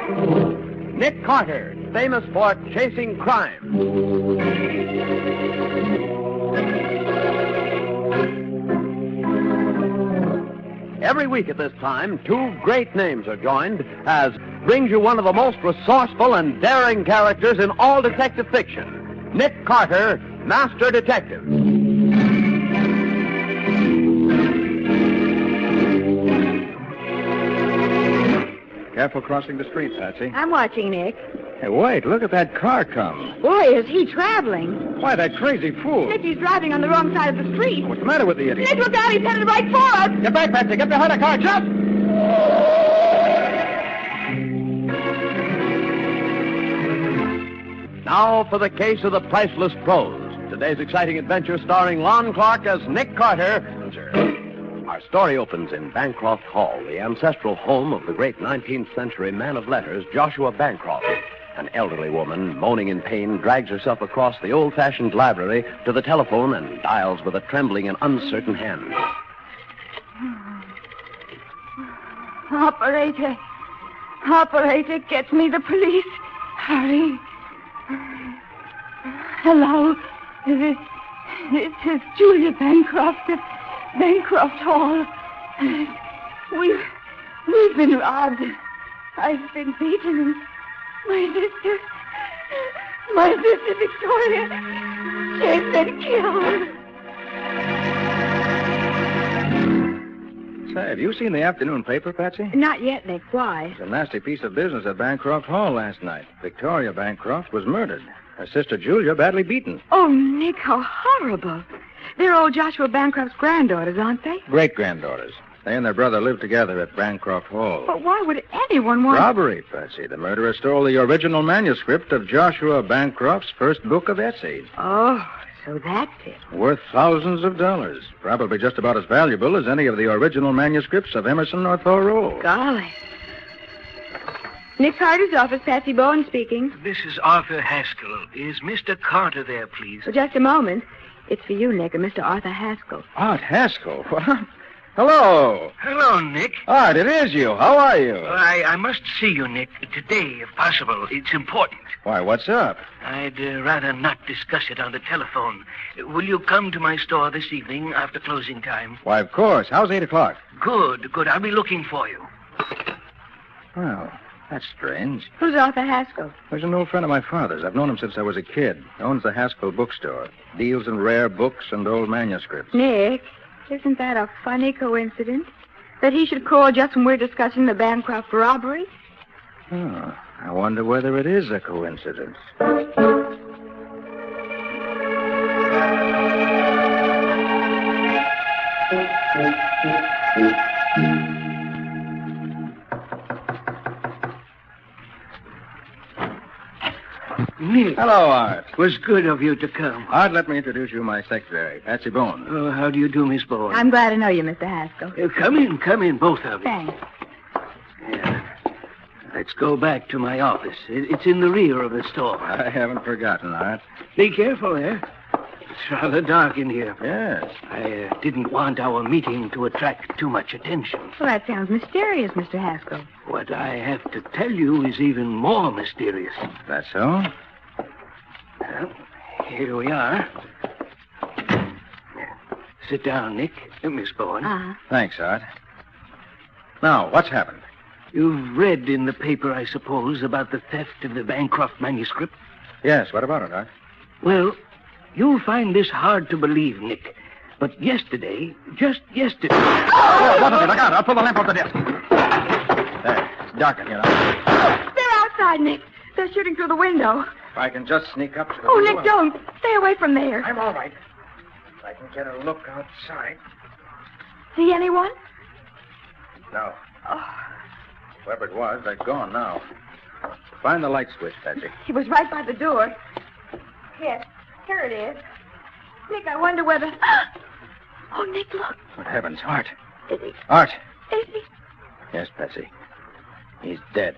Nick Carter, famous for chasing crime. Every week at this time, two great names are joined as brings you one of the most resourceful and daring characters in all detective fiction, Nick Carter, Master Detective. Careful crossing the street, Patsy. I'm watching, Nick. Hey, wait, look at that car come. Boy, is he traveling. Why, that crazy fool. Nick, he's driving on the wrong side of the street. What's the matter with the idiot? Nick, look out, he's headed right for us. Get back, Patsy. Get behind the car. Jump! Now for the case of the Priceless Prose. Today's exciting adventure starring Lon Clark as Nick Carter. Our story opens in Bancroft Hall, the ancestral home of the great 19th century man of letters, Joshua Bancroft. An elderly woman, moaning in pain, drags herself across the old-fashioned library to the telephone and dials with a trembling and uncertain hand. Operator, get me the police. Hurry. Hello. This is Julia Bancroft of Bancroft Hall. We've been robbed. I've been beaten, and my sister Victoria, she's been killed. Say, have you seen the afternoon paper, Patsy? Not yet, Nick. Why? It's a nasty piece of business at Bancroft Hall last night. Victoria Bancroft was murdered. Her sister Julia badly beaten. Oh, Nick, how horrible. They're old Joshua Bancroft's granddaughters, aren't they? Great-granddaughters. They and their brother lived together at Bancroft Hall. But why would anyone want... Robbery, Patsy. The murderer stole the original manuscript of Joshua Bancroft's first book of essays. Oh, so that's it. Worth thousands of dollars. Probably just about as valuable as any of the original manuscripts of Emerson or Thoreau. Golly. Nick Carter's office, Patsy Bowen speaking. This is Arthur Haskell. Is Mr. Carter there, please? Well, just a moment. It's for you, Nick, and Mr. Arthur Haskell. Art Haskell? What? Hello. Hello, Nick. Art, it is you. How are you? I must see you, Nick, today, if possible. It's important. Why, what's up? I'd rather not discuss it on the telephone. Will you come to my store this evening after closing time? Why, of course. How's 8 o'clock? Good. I'll be looking for you. Well, that's strange. Who's Arthur Haskell? He's an old friend of my father's. I've known him since I was a kid. He owns the Haskell bookstore. Deals in rare books and old manuscripts. Nick, isn't that a funny coincidence? That he should call just when we're discussing the Bancroft robbery? Oh, I wonder whether it is a coincidence. Nick. Hello, Art. It was good of you to come. Art, let me introduce you my secretary, Patsy Bowen. Oh, how do you do, Miss Bowen? I'm glad to know you, Mr. Haskell. Come in, both of you. Thanks. Yeah. Let's go back to my office. It's in the rear of the store. I haven't forgotten, Art. Be careful there. It's rather dark in here. Yes. I didn't want our meeting to attract too much attention. Well, that sounds mysterious, Mr. Haskell. What I have to tell you is even more mysterious. That's so? Well, here we are. Sit down, Nick. Miss Bowen. Uh-huh. Thanks, Art. Now, what's happened? You've read in the paper, I suppose, about the theft of the Bancroft manuscript? Yes, what about it, Art? Well, you'll find this hard to believe, Nick. But yesterday, just yesterday... Oh, what is it? Look out. I'll pull the lamp off the desk. There. It's dark in here now. They're outside, Nick. They're shooting through the window. If I can just sneak up to the Oh, window, Nick, don't. Stay away from there. I'm all right. If I can get a look outside. See anyone? No. Oh, Whoever it was, they're gone now. Find the light switch, Patsy. he was right by the door. Yes, here it is. Nick, I wonder whether... Oh, Nick, look. Good heavens, Art. Is he? Art. Is he? Yes, Patsy. He's dead.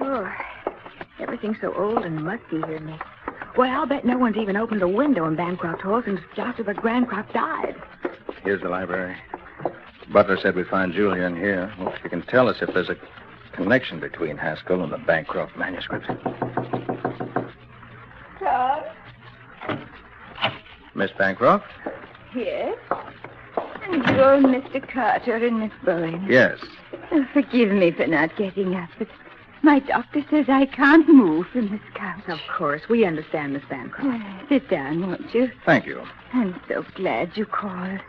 Oh, everything's so old and musty here, Nick. Well, I'll bet no one's even opened a window in Bancroft Hall since Joshua Bancroft died. Here's the library. Butler said we'd find Julia in here. Well, she can tell us if there's a connection between Haskell and the Bancroft manuscript. Charles? Miss Bancroft? Yes? And you're Mr. Carter and Miss Bowen. Yes. Forgive me for not getting up, but my doctor says I can't move from this couch. Of course. We understand, Miss Bancroft. Sit down, won't you? Thank you. I'm so glad you called.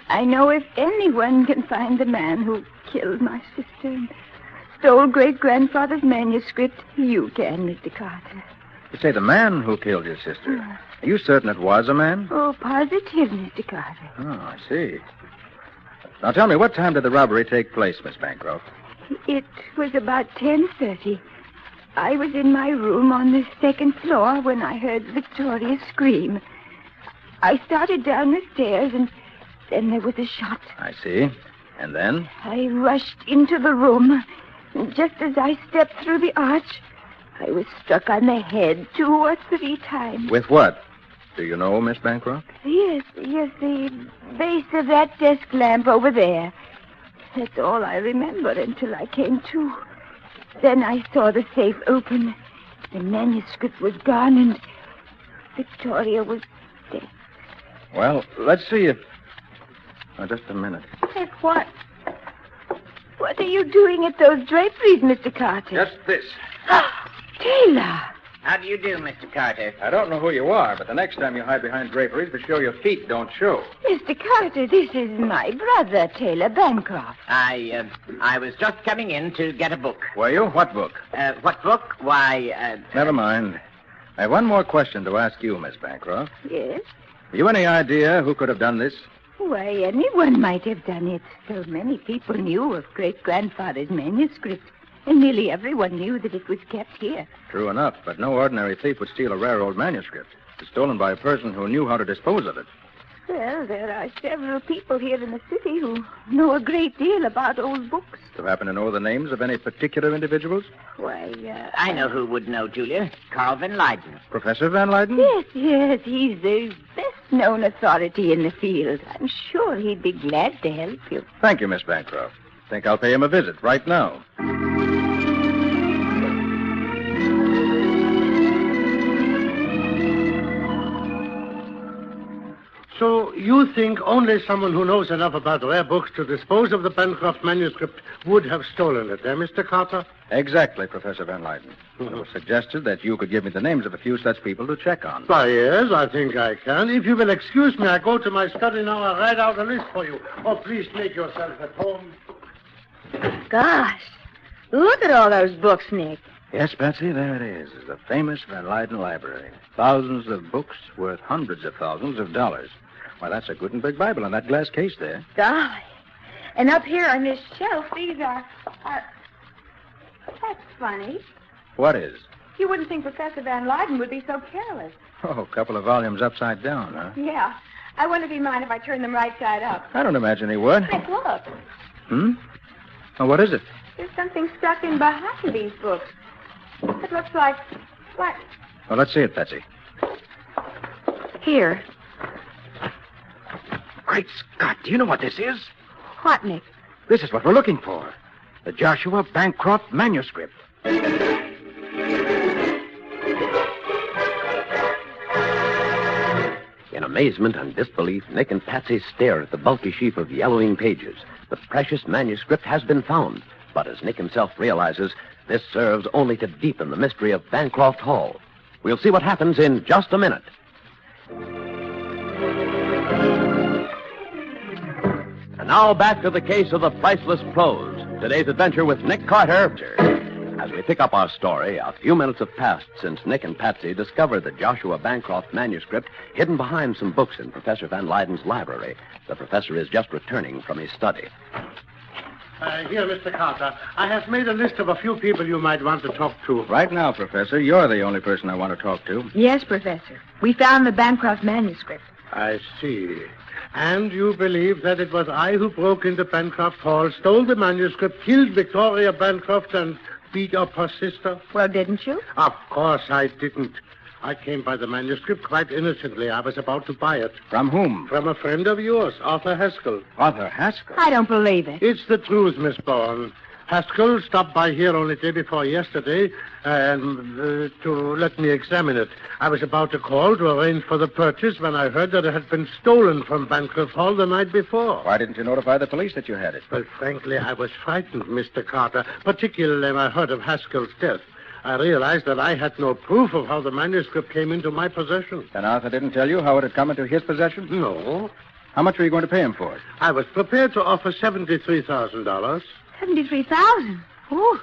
I know if anyone can find the man who killed my sister and stole great-grandfather's manuscript, you can, Mr. Carter. You say the man who killed your sister. Are you certain it was a man? Oh, positive, Mr. Carter. Oh, I see. Now tell me, what time did the robbery take place, Miss Bancroft? It was about 10:30. I was in my room on the second floor when I heard Victoria scream. I started down the stairs, and then there was a shot. I see. And then? I rushed into the room. And just as I stepped through the arch, I was struck on the head 2 or 3 times. With what? Do you know, Miss Bancroft? Yes, the base of that desk lamp over there. That's all I remember until I came to. Then I saw the safe open. The manuscript was gone, and Victoria was dead. Well, let's see if... Oh, just a minute. At what? What are you doing at those draperies, Mr. Carter? Just this. Taylor! How do you do, Mr. Carter? I don't know who you are, but the next time you hide behind draperies, be sure your feet don't show. Mr. Carter, this is my brother, Taylor Bancroft. I was just coming in to get a book. Were you? What book? What book? Why, Never mind. I have one more question to ask you, Miss Bancroft. Yes? Have you any idea who could have done this? Why, anyone might have done it. So many people knew of great-grandfather's manuscript. And nearly everyone knew that it was kept here. True enough, but no ordinary thief would steal a rare old manuscript. It's stolen by a person who knew how to dispose of it. Well, there are several people here in the city who know a great deal about old books. Do you happen to know the names of any particular individuals? Why, I know who would know, Julia. Carl Van Leyden. Professor Van Leyden? Yes, he's the best-known authority in the field. I'm sure he'd be glad to help you. Thank you, Miss Bancroft. Think I'll pay him a visit right now. So you think only someone who knows enough about rare books to dispose of the Bancroft manuscript would have stolen it, Mr. Carter? Exactly, Professor Van Leyden. It was suggested that you could give me the names of a few such people to check on. Why, yes, I think I can. If you will excuse me, I go to my study now and write out a list for you. Oh, please make yourself at home. Gosh, look at all those books, Nick. Yes, Patsy, there it is. The famous Van Leyden Library. Thousands of books worth hundreds of thousands of dollars. Why, that's a good and big Bible in that glass case there. Golly. And up here on this shelf, these are... That's funny. What is? You wouldn't think Professor Van Leyden would be so careless. Oh, a couple of volumes upside down, huh? Yeah. I wonder if he'd mind if I turn them right side up. I don't imagine he would. Nick, look. Hmm? Oh, what is it? There's something stuck in behind these books. It looks like... What? Well, let's see it, Patsy. Here. Great Scott, do you know what this is? What, Nick? This is what we're looking for. The Joshua Bancroft manuscript. In amazement and disbelief, Nick and Patsy stare at the bulky sheaf of yellowing pages. The precious manuscript has been found. But as Nick himself realizes, this serves only to deepen the mystery of Bancroft Hall. We'll see what happens in just a minute. And now back to the case of the Priceless Prose. Today's adventure with Nick Carter. As we pick up our story, a few minutes have passed since Nick and Patsy discovered the Joshua Bancroft manuscript hidden behind some books in Professor Van Leyden's library. The professor is just returning from his study. Here, Mr. Carter. I have made a list of a few people you might want to talk to. Right now, Professor, you're the only person I want to talk to. Yes, Professor. We found the Bancroft manuscript. I see. And you believe that it was I who broke into Bancroft Hall, stole the manuscript, killed Victoria Bancroft, and beat up her sister? Well, didn't you? Of course I didn't. I came by the manuscript quite innocently. I was about to buy it. From whom? From a friend of yours, Arthur Haskell. Arthur Haskell. I don't believe it. It's the truth, Miss Bourne. Haskell stopped by here only day before yesterday to let me examine it. I was about to call to arrange for the purchase when I heard that it had been stolen from Bancroft Hall the night before. Why didn't you notify the police that you had it? Well, frankly, I was frightened, Mr. Carter, particularly when I heard of Haskell's death. I realized that I had no proof of how the manuscript came into my possession. And Arthur didn't tell you how it had come into his possession? No. How much were you going to pay him for it? I was prepared to offer $73,000. 73,000. Ooh.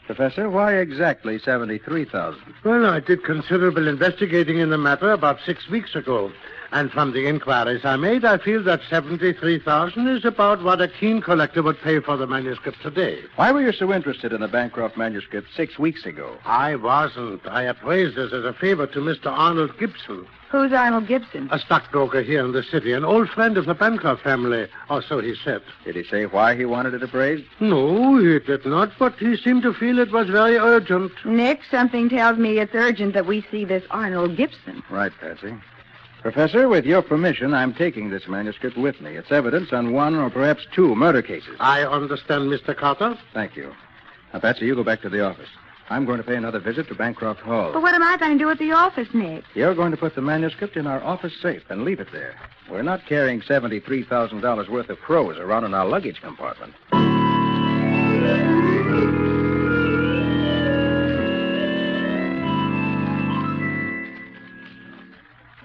Professor, why exactly 73,000? Well, I did considerable investigating in the matter about 6 weeks ago. And from the inquiries I made, I feel that 73,000 is about what a keen collector would pay for the manuscript today. Why were you so interested in the Bancroft manuscript 6 weeks ago? I wasn't. I appraised this as a favor to Mr. Arnold Gibson, Who's Arnold Gibson? a stockbroker here in the city, an old friend of the Bancroft family, or so he said. Did he say why he wanted it appraised? No, he did not, but he seemed to feel it was very urgent. Nick, something tells me it's urgent that we see this Arnold Gibson. Right, Patsy. Professor, with your permission, I'm taking this manuscript with me. It's evidence on one or perhaps two murder cases. I understand, Mr. Carter. Thank you. Now, Patsy, you go back to the office. I'm going to pay another visit to Bancroft Hall. But what am I going to do at the office, Nick? You're going to put the manuscript in our office safe and leave it there. We're not carrying $73,000 worth of prose around in our luggage compartment.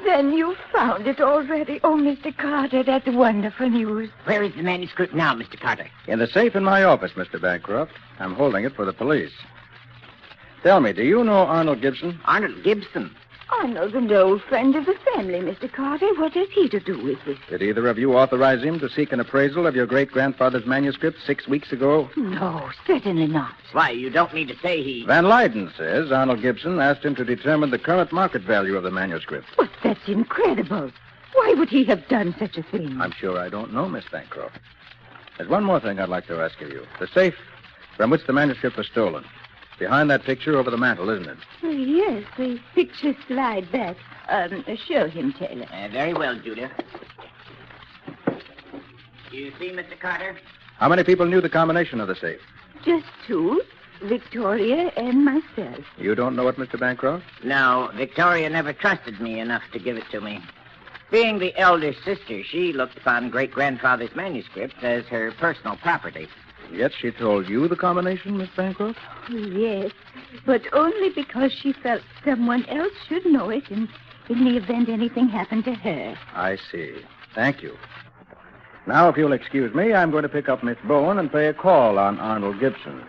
Then you found it already. Oh, Mr. Carter, that's wonderful news. Where is the manuscript now, Mr. Carter? In the safe in my office, Mr. Bancroft. I'm holding it for the police. Tell me, do you know Arnold Gibson? Arnold Gibson. Arnold's an old friend of the family, Mr. Carter. What has he to do with this? Did either of you authorize him to seek an appraisal of your great-grandfather's manuscript 6 weeks ago? No, certainly not. Why, you don't mean to say he... Van Leyden says Arnold Gibson asked him to determine the current market value of the manuscript. But that's incredible. Why would he have done such a thing? I'm sure I don't know, Miss Bancroft. There's one more thing I'd like to ask of you. The safe from which the manuscript was stolen. Behind that picture over the mantel, isn't it? Oh, yes, the picture slide back. Show him, Taylor. Very well, Julia. You see, Mr. Carter? How many people knew the combination of the safe? Just two, Victoria and myself. You don't know it, Mr. Bancroft? No, Victoria never trusted me enough to give it to me. Being the elder sister, she looked upon great-grandfather's manuscript as her personal property. Yet she told you the combination, Miss Bancroft? Yes, but only because she felt someone else should know it in the event anything happened to her. I see. Thank you. Now, if you'll excuse me, I'm going to pick up Miss Bowen and pay a call on Arnold Gibson.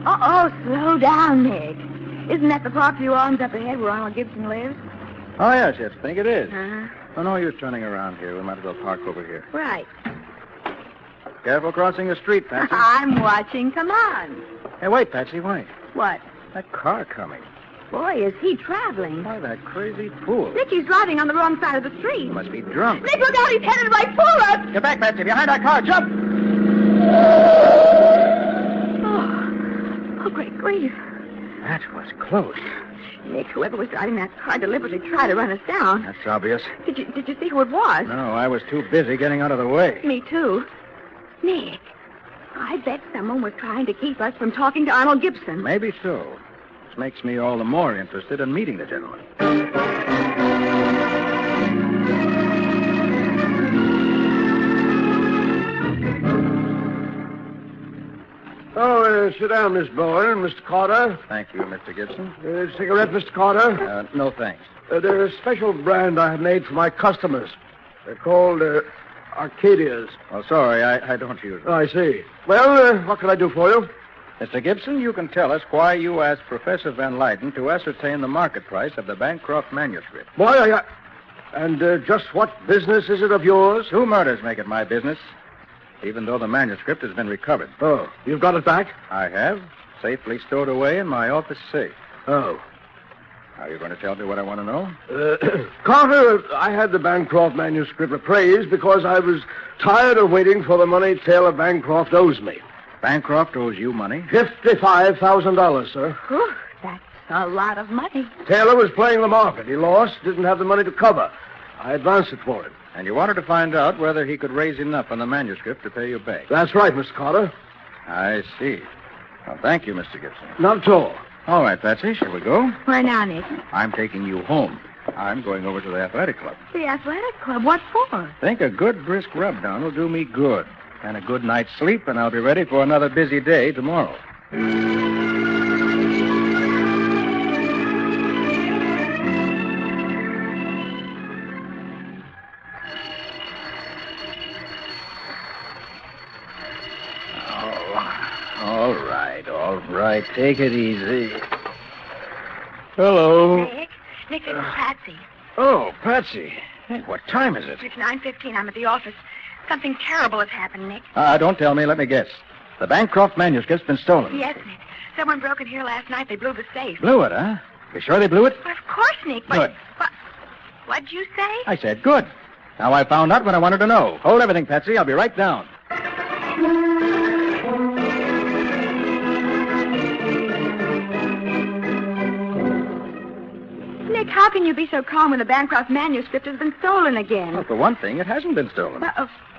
Uh-oh, slow down, Nick. Isn't that the property arms up ahead where Arnold Gibson lives? Oh, yes, I think it is. Uh-huh. Oh, no use turning around here. We might as well park over here. Right. Careful crossing the street, Patsy. I'm watching. Come on. Hey, wait, Patsy, wait. What? That car coming. Boy, is he traveling. Why, that crazy fool. Nick, he's driving on the wrong side of the street. He must be drunk. Nick, look out. He's headed right for us. Get back, Patsy. Behind that car. Jump! Oh, great grief. That was close. Nick, whoever was driving that car deliberately tried to run us down. That's obvious. Did you see who it was? No, I was too busy getting out of the way. Me, too. Nick, I bet someone was trying to keep us from talking to Arnold Gibson. Maybe so. This makes me all the more interested in meeting the gentleman. Oh, sit down, Miss Bowen. Mr. Carter. Thank you, Mr. Gibson. Cigarette, Mr. Carter? No, thanks. They're a special brand I have made for my customers. They're called Arcadias. Oh, sorry, I don't use them. Oh, I see. Well, what can I do for you? Mr. Gibson, you can tell us why you asked Professor Van Leyden to ascertain the market price of the Bancroft manuscript. Why, and just what business is it of yours? 2 murders make it my business, even though the manuscript has been recovered. Oh, you've got it back? I have, safely stowed away in my office safe. Oh. Are you going to tell me what I want to know? Carter, I had the Bancroft manuscript appraised because I was tired of waiting for the money Taylor Bancroft owes me. Bancroft owes you money? $55,000, sir. Whew, that's a lot of money. Taylor was playing the market. He lost, didn't have the money to cover. I advanced it for him. And you wanted to find out whether he could raise enough on the manuscript to pay you back. That's right, Mr. Carter. I see. Well, thank you, Mr. Gibson. Not at all. All right, Patsy, shall we go? Where now, Nick? I'm taking you home. I'm going over to the athletic club. The athletic club? What for? Think a good brisk rub down will do me good. And a good night's sleep, and I'll be ready for another busy day tomorrow. All right. Take it easy. Hello. Nick, this is Patsy. Oh, Patsy. Hey, what time is it? It's 9:15. I'm at the office. Something terrible has happened, Nick. Don't tell me. Let me guess. The Bancroft manuscript's been stolen. Yes, Nick. Someone broke in here last night. They blew the safe. Blew it, huh? You sure they blew it? Well, of course, Nick. But, Good. What'd you say? I said good. Now I found out what I wanted to know. Hold everything, Patsy. I'll be right down. Nick, how can you be so calm when the Bancroft manuscript has been stolen again? Well, for one thing, it hasn't been stolen.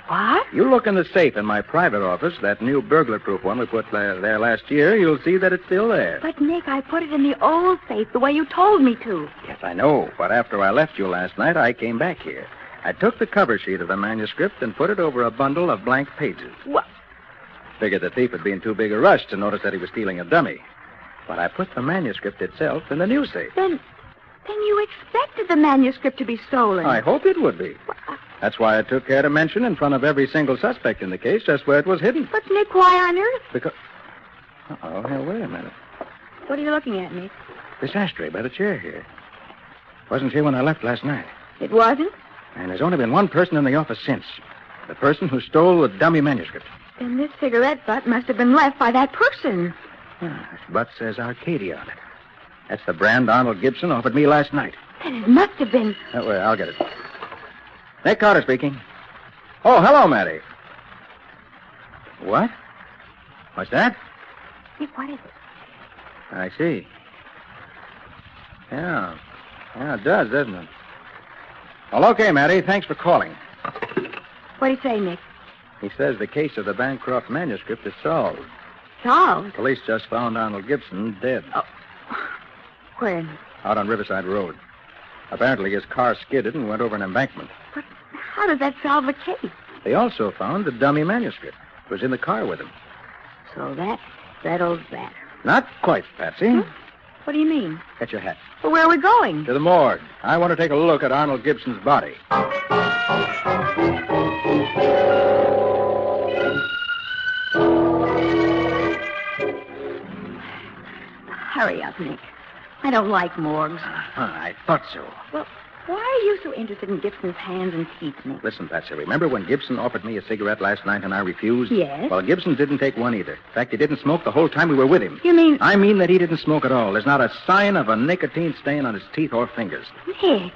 What? You look in the safe in my private office, that new burglar-proof one we put there last year, you'll see that it's still there. But, Nick, I put it in the old safe the way you told me to. Yes, I know. But after I left you last night, I came back here. I took the cover sheet of the manuscript and put it over a bundle of blank pages. What? Figured the thief would be in too big a rush to notice that he was stealing a dummy. But I put the manuscript itself in the new safe. Then you expected the manuscript to be stolen. I hope it would be. That's why I took care to mention in front of every single suspect in the case just where it was hidden. But, Nick, why on earth? Because... Uh-oh, now, wait a minute. What are you looking at, Nick? This ashtray by the chair here. Wasn't here when I left last night. It wasn't? And there's only been one person in the office since. The person who stole the dummy manuscript. Then this cigarette butt must have been left by that person. This butt says Arcadia on it. That's the brand Arnold Gibson offered me last night. Then it must have been... Wait, I'll get it. Nick Carter speaking. Oh, hello, Matty. What? What's that? Nick, what is it? I see. Yeah, it does, doesn't it? Well, okay, Matty. Thanks for calling. What do you say, Nick? He says the case of the Bancroft manuscript is solved. Solved? Police just found Arnold Gibson dead. Oh. Where? Out on Riverside Road. Apparently his car skidded and went over an embankment. But how does that solve the case? They also found the dummy manuscript. It was in the car with him. So that settles that. Not quite, Patsy. Hmm? What do you mean? Get your hat. Well, where are we going? To the morgue. I want to take a look at Arnold Gibson's body. Hurry up, Nick. I don't like morgues. I thought so. Well, why are you so interested in Gibson's hands and teeth, Nick? Listen, Patsy, remember when Gibson offered me a cigarette last night and I refused? Yes. Well, Gibson didn't take one either. In fact, he didn't smoke the whole time we were with him. You mean... I mean that he didn't smoke at all. There's not a sign of a nicotine stain on his teeth or fingers. Nick,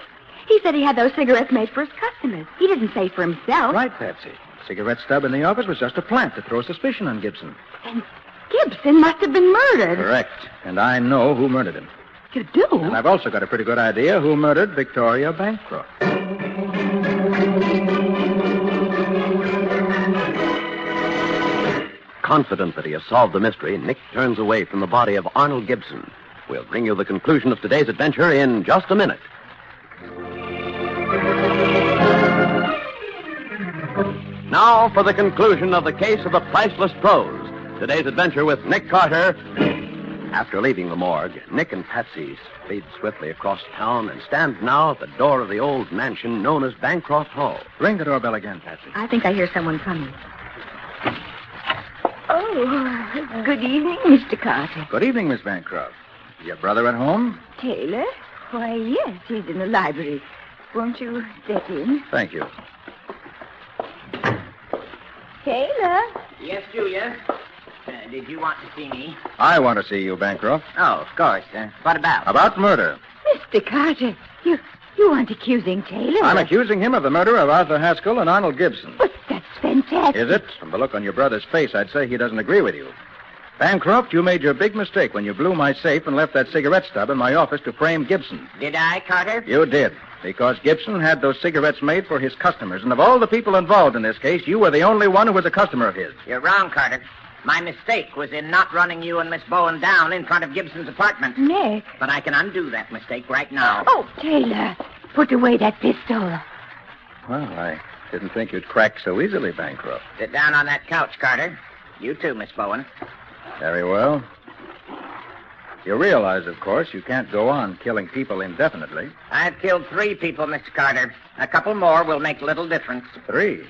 he said he had those cigarettes made for his customers. He didn't say for himself. Right, Patsy. The cigarette stub in the office was just a plant to throw suspicion on Gibson. Then Gibson must have been murdered. Correct. And I know who murdered him. You do? And I've also got a pretty good idea who murdered Victoria Bancroft. Confident that he has solved the mystery, Nick turns away from the body of Arnold Gibson. We'll bring you the conclusion of today's adventure in just a minute. Now for the conclusion of the case of the Priceless Prose. Today's adventure with Nick Carter. After leaving the morgue, Nick and Patsy speed swiftly across town and stand now at the door of the old mansion known as Bancroft Hall. Ring the doorbell again, Patsy. I think I hear someone coming. Oh, good evening, Mr. Carter. Good evening, Miss Bancroft. Is your brother at home? Taylor? Why, yes, he's in the library. Won't you step in? Thank you. Taylor? Yes, Julia? Did you want to see me? I want to see you, Bancroft. Oh, of course. What about? About murder. Mr. Carter, you aren't accusing Taylor. I'm accusing him of the murder of Arthur Haskell and Arnold Gibson. But that's fantastic. Is it? From the look on your brother's face, I'd say he doesn't agree with you. Bancroft, you made your big mistake when you blew my safe and left that cigarette stub in my office to frame Gibson. Did I, Carter? You did, because Gibson had those cigarettes made for his customers, and of all the people involved in this case, you were the only one who was a customer of his. You're wrong, Carter. My mistake was in not running you and Miss Bowen down in front of Gibson's apartment. Nick. But I can undo that mistake right now. Oh, Taylor, put away that pistol. Well, I didn't think you'd crack so easily, Bancroft. Sit down on that couch, Carter. You too, Miss Bowen. Very well. You realize, of course, you can't go on killing people indefinitely. I've killed 3 people, Mr. Carter. A couple more will make little difference. 3?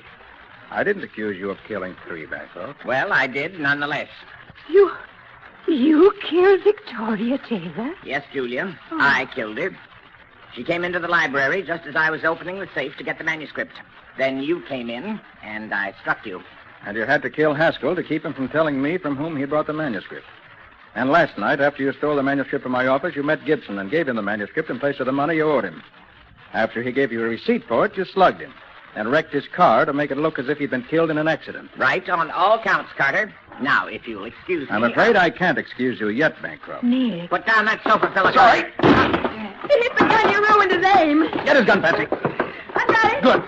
I didn't accuse you of killing 3, Bancroft. Well, I did nonetheless. You killed Victoria Taylor? Yes, Julia. I killed her. She came into the library just as I was opening the safe to get the manuscript. Then you came in, and I struck you. And you had to kill Haskell to keep him from telling me from whom he brought the manuscript. And last night, after you stole the manuscript from my office, you met Gibson and gave him the manuscript in place of the money you owed him. After he gave you a receipt for it, you slugged him and wrecked his car to make it look as if he'd been killed in an accident. Right on all counts, Carter. Now, if you'll excuse me... I'm afraid I can't excuse you yet, Bancroft. Nick. Put down that sofa, fella. Sorry. He hit the gun. You ruined his aim. Get his gun, Patsy. I got it. Good.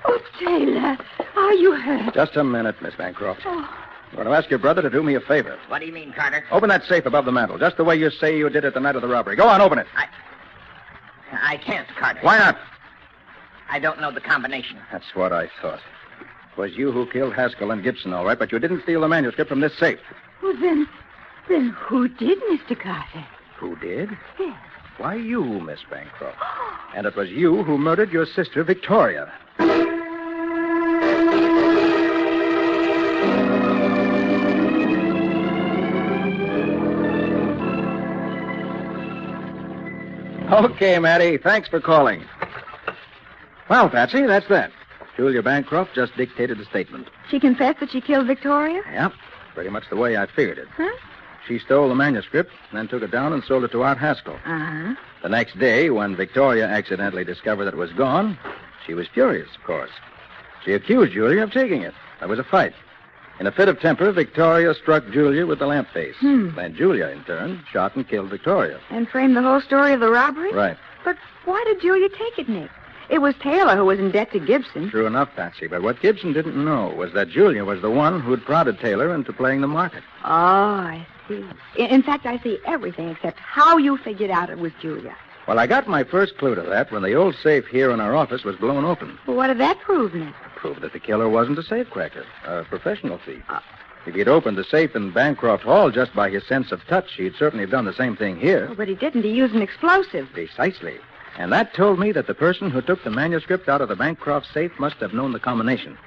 Oh, Taylor, are you hurt? Just a minute, Miss Bancroft. I'm going to ask your brother to do me a favor. What do you mean, Carter? Open that safe above the mantel, just the way you say you did it the night of the robbery. Go on, open it. I can't, Carter. Why not? I don't know the combination. That's what I thought. It was you who killed Haskell and Gibson, all right, but you didn't steal the manuscript from this safe. Well, then who did, Mr. Carter? Who did? Yes. Why, you, Miss Bancroft. And it was you who murdered your sister, Victoria. Okay, Matty. Thanks for calling. Well, Patsy, that's that. Julia Bancroft just dictated a statement. She confessed that she killed Victoria? Yep. Pretty much the way I figured it. Huh? She stole the manuscript, then took it down and sold it to Art Haskell. Uh-huh. The next day, when Victoria accidentally discovered that it was gone, she was furious, of course. She accused Julia of taking it. There was a fight. In a fit of temper, Victoria struck Julia with the lamp face. Then Julia, in turn, shot and killed Victoria. And framed the whole story of the robbery? Right. But why did Julia take it, Nick? It was Taylor who was in debt to Gibson. True enough, Patsy, but what Gibson didn't know was that Julia was the one who'd prodded Taylor into playing the market. Oh, I see. In fact, I see everything except how you figured out it was Julia. Well, I got my first clue to that when the old safe here in our office was blown open. Well, what did that prove, Nick? Proved that the killer wasn't a safecracker, a professional thief. If he'd opened the safe in Bancroft Hall just by his sense of touch, he'd certainly have done the same thing here. Oh, but he didn't. He used an explosive. Precisely. And that told me that the person who took the manuscript out of the Bancroft safe must have known the combination.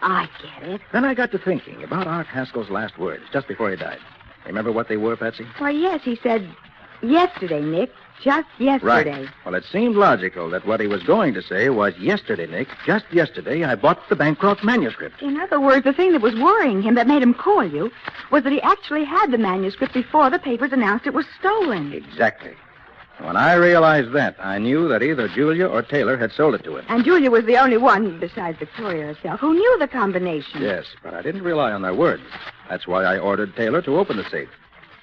I get it. Then I got to thinking about Art Haskell's last words just before he died. Remember what they were, Patsy? Why, yes, he said, yesterday, Nick. Just yesterday. Right. Well, it seemed logical that what he was going to say was, yesterday, Nick, just yesterday, I bought the Bancroft manuscript. In other words, the thing that was worrying him that made him call you was that he actually had the manuscript before the papers announced it was stolen. Exactly. When I realized that, I knew that either Julia or Taylor had sold it to him. And Julia was the only one, besides Victoria herself, who knew the combination. Yes, but I didn't rely on their words. That's why I ordered Taylor to open the safe.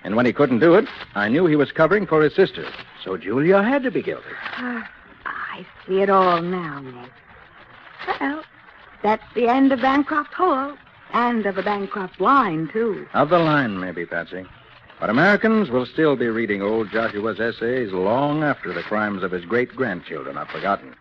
And when he couldn't do it, I knew he was covering for his sister. So Julia had to be guilty. I see it all now, Nick. Well, that's the end of Bancroft Hall. And of the Bancroft line, too. Of the line, maybe, Patsy. But Americans will still be reading old Joshua's essays long after the crimes of his great-grandchildren are forgotten.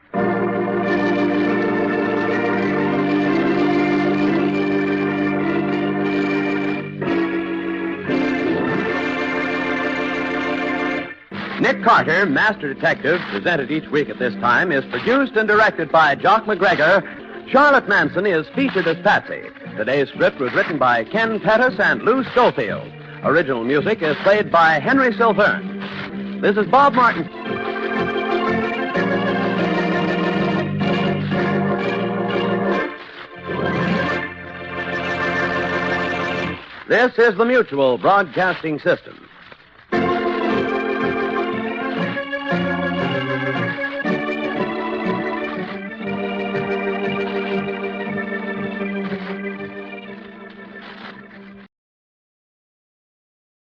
Nick Carter, Master Detective, presented each week at this time, is produced and directed by Jock McGregor. Charlotte Manson is featured as Patsy. Today's script was written by Ken Pettis and Lou Schofield. Original music is played by Henry Silverne. This is Bob Martin. This is the Mutual Broadcasting System.